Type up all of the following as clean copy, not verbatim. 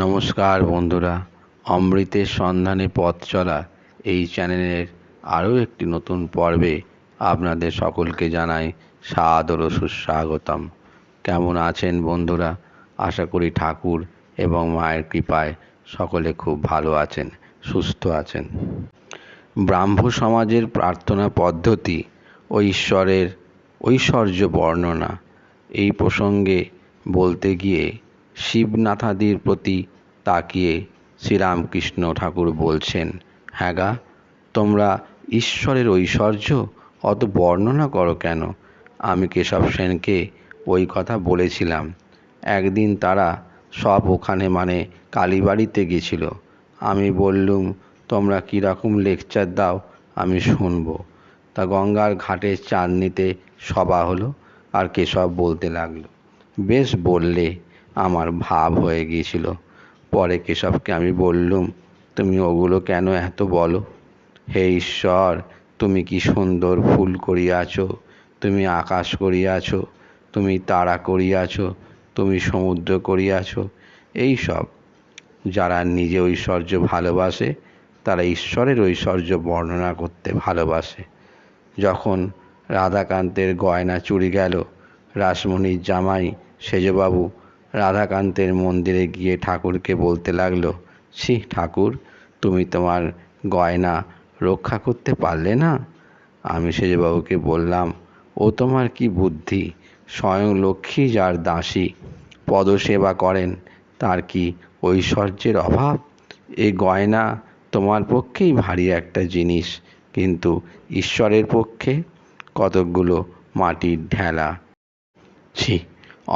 নমস্কার বন্ধুরা, অমৃতের সন্ধানে পথ চলা এই চ্যানেলের আরও একটি নতুন পর্বে আপনাদের সকলকে জানাই সাদর ও সুস্বাগতম। কেমন আছেন বন্ধুরা? আশা করি ঠাকুর এবং মায়ের কৃপায় সকলে খুব ভালো আছেন, সুস্থ আছেন। ব্রাহ্ম সমাজের প্রার্থনা পদ্ধতি ও ঈশ্বরের ঐশ্বর্য বর্ণনা এই প্রসঙ্গে বলতে গিয়ে শিবনাথাদির প্রতি তাকিয়ে শ্রীরামকৃষ্ণ ঠাকুর বলছেন, হ্যাঁ গা, তোমরা ঈশ্বরের ঐশ্বর্য অত বর্ণনা করো কেন? আমি কেশব সেনকে ওই কথা বলেছিলাম। একদিন তারা সব ওখানে কালীবাড়িতে গেছিল। আমি বললুম, তোমরা কীরকম লেকচার দাও আমি শুনবো। তা গঙ্গার ঘাটের চাঁদনিতে সভা হলো, আর কেশব বলতে লাগলো। বেশ বললে, আমার ভাব হয়ে গিয়েছিল। পরে কেশবকে আমি বললুম, তুমি ওগুলো কেন এত বলো? হে ঈশ্বর, তুমি কি সুন্দর ফুল করিয়াছ, তুমি আকাশ করিয়াছ, তুমি তারা করিয়াছ, তুমি সমুদ্র করিয়াছ। এই সব যারা নিজে ঐশ্বর্য ভালোবাসে তারা ঈশ্বরের ঐশ্বর্য বর্ণনা করতে ভালোবাসে। যখন রাধাকান্তের গয়না চুরি গেল, রাসমণির জামাই সেজবাবু রাধাকান্তের মন্দিরে গিয়ে ঠাকুরকে বলতে লাগলো, ছি ঠাকুর, তুমি তোমার গয়না রক্ষা করতে পারলে না। আমি সেজবাবুকে বললাম, ও তোমার কি বুদ্ধি! স্বয়ং লক্ষ্মী যার দাসী পদসেবা করেন, তার কি ঐশ্বর্যের অভাব? এ গয়না তোমার পক্ষেই ভারী একটা জিনিস, কিন্তু ঈশ্বরের পক্ষে কতকগুলো মাটির ঢেলা। ছি,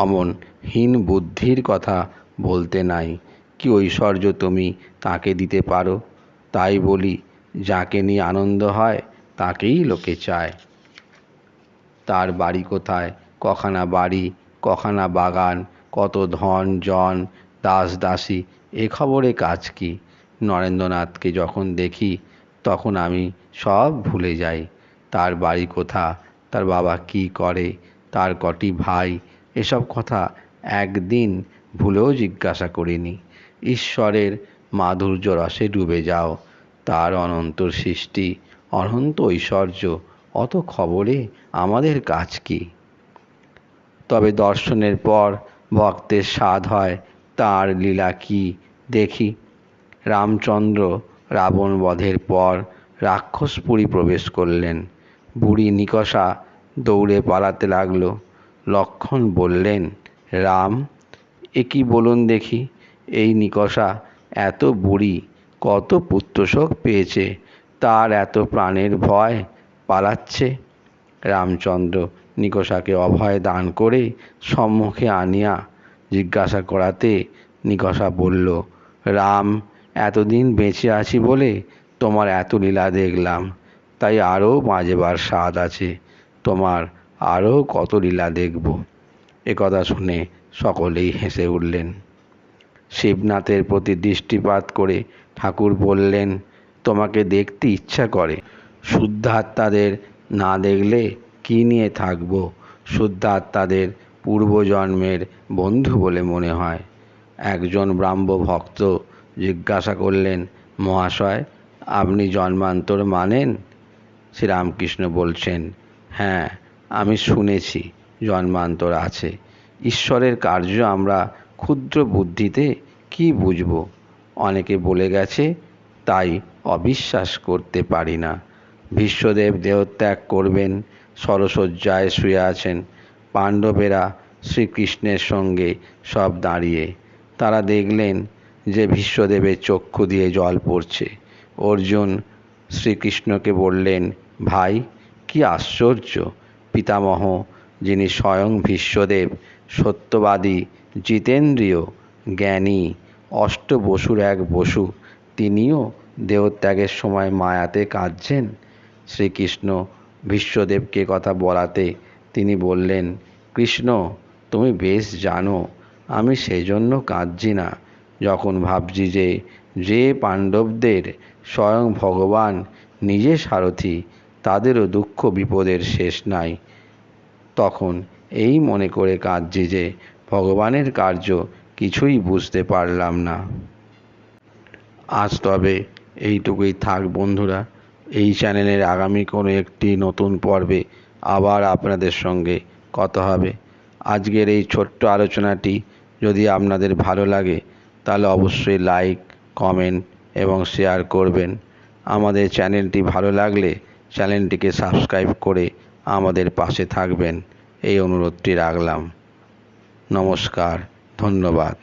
অমন হীন বুদ্ধির কথা বলতে নাই। কি ঐশ্বর্য তুমি তাকে দিতে পারো? তাই বলি, যাকে নিয়ে আনন্দ হয় তাকেই লোকে চায়। তার বাড়ি কোথায়, কখানা বাড়ি, কখানা বাগান, কত ধন জন, দাস দাসী, এ খবরে কাজ কি? নরেন্দ্রনাথকে যখন দেখি তখন আমি সব ভুলে যাই। তার বাড়ি কোথা, তার বাবা কি করে, তার কটি ভাই, এসব কথা একদিন ভুলেও জিজ্ঞাসা করিনি। ঈশ্বরের মাধুর্য রসে ডুবে যাও। তার অনন্ত সৃষ্টি, অনন্ত ঐশ্বর্য, অত খবরে আমাদের কাজ কি? তবে দর্শনের পর ভক্তের স্বাদ হয় তার লীলা কি দেখি। রামচন্দ্র রাবণ বধের পর রাক্ষসপুরী প্রবেশ করলেন। বুড়ি নিকষা দৌড়ে পালাতে লাগলো। লক্ষ্মণ বললেন, রাম, এ কি বলুন দেখি, এই নিকষা এত বুড়ি, কত পুত্রশোক পেয়েছে, তার এত প্রাণের ভয়, পালাচ্ছে। রামচন্দ্র নিকষাকে অভয় দান করে সম্মুখে আনিয়া জিজ্ঞাসা করাতে নিকষা বলল, রাম, এতদিন বেঁচে আছি বলে তোমার এত লীলা দেখলাম, তাই আরও বাঁচবার স্বাদ আছে, তোমার আরও কত লীলা দেখব। একথা শুনে সকলেই হেসে উঠলেন। শিবনাথের প্রতি দৃষ্টিপাত করে ঠাকুর বললেন, তোমাকে দেখতে ইচ্ছা করে, শুদ্ধাত্মাদের না দেখলে কি নিয়ে থাকব? শুদ্ধাত্মাদের পূর্বজন্মের বন্ধু বলে মনে হয়। একজন ব্রাহ্ম ভক্ত জিজ্ঞাসা করলেন, মহাশয়, আপনি জন্মান্তর মানেন? শ্রীরামকৃষ্ণ বলছেন, হ্যাঁ, আমি শুনেছি জন্মান্তর আছে। ঈশ্বরের কার্য আমরা ক্ষুদ্র বুদ্ধিতে কি বুঝব? অনেকে বলে গেছে, তাই অবিশ্বাস করতে পারি না। ভীষ্মদেব দেহত্যাগ করবেন, সরসজ্জায় শুয়ে আছেন। পাণ্ডবেরা শ্রীকৃষ্ণের সঙ্গে সব দাঁড়িয়ে। তারা দেখলেন যে ভীষ্মদেবের চক্ষু দিয়ে জল পড়ছে। অর্জুন শ্রীকৃষ্ণকে বললেন, ভাই, কি আশ্চর্য! পিতামহ, যিনি স্বয়ং ভীষ্মদেব, সত্যবাদী, জিতেন্দ্রিয়, জ্ঞানী, অষ্টবসুর এক বসু, তিনিও দেহত্যাগের সময় মায়াতে কাঁদছেন। শ্রীকৃষ্ণ ভীষ্মদেবকে কথা বলাতে তিনি বললেন, কৃষ্ণ, তুমি বেশ জানো আমি সেজন্য কাঁদছি না, যখন ভাবছি যে পাণ্ডবদের স্বয়ং ভগবান নিজে সারথি, তাদেরও দুঃখ বিপদের শেষ নাই, তখন এই মনে করে কাঁদছি যে ভগবানের কার্য কিছুই বুঝতে পারলাম না। আজ তবে এইটুকুই থাক বন্ধুরা। এই চ্যানেলের আগামী কোনো একটি নতুন পর্বে আবার আপনাদের সঙ্গে কথা হবে। আজকের এই ছোট্ট আলোচনাটি যদি আপনাদের ভালো লাগে তাহলে অবশ্যই লাইক, কমেন্ট এবং শেয়ার করবেন। আমাদের চ্যানেলটি ভালো লাগলে চ্যানেলটিকে সাবস্ক্রাইব করে আমাদের পাশে থাকবেন, এই অনুরোধটি রাখলাম। নমস্কার, ধন্যবাদ।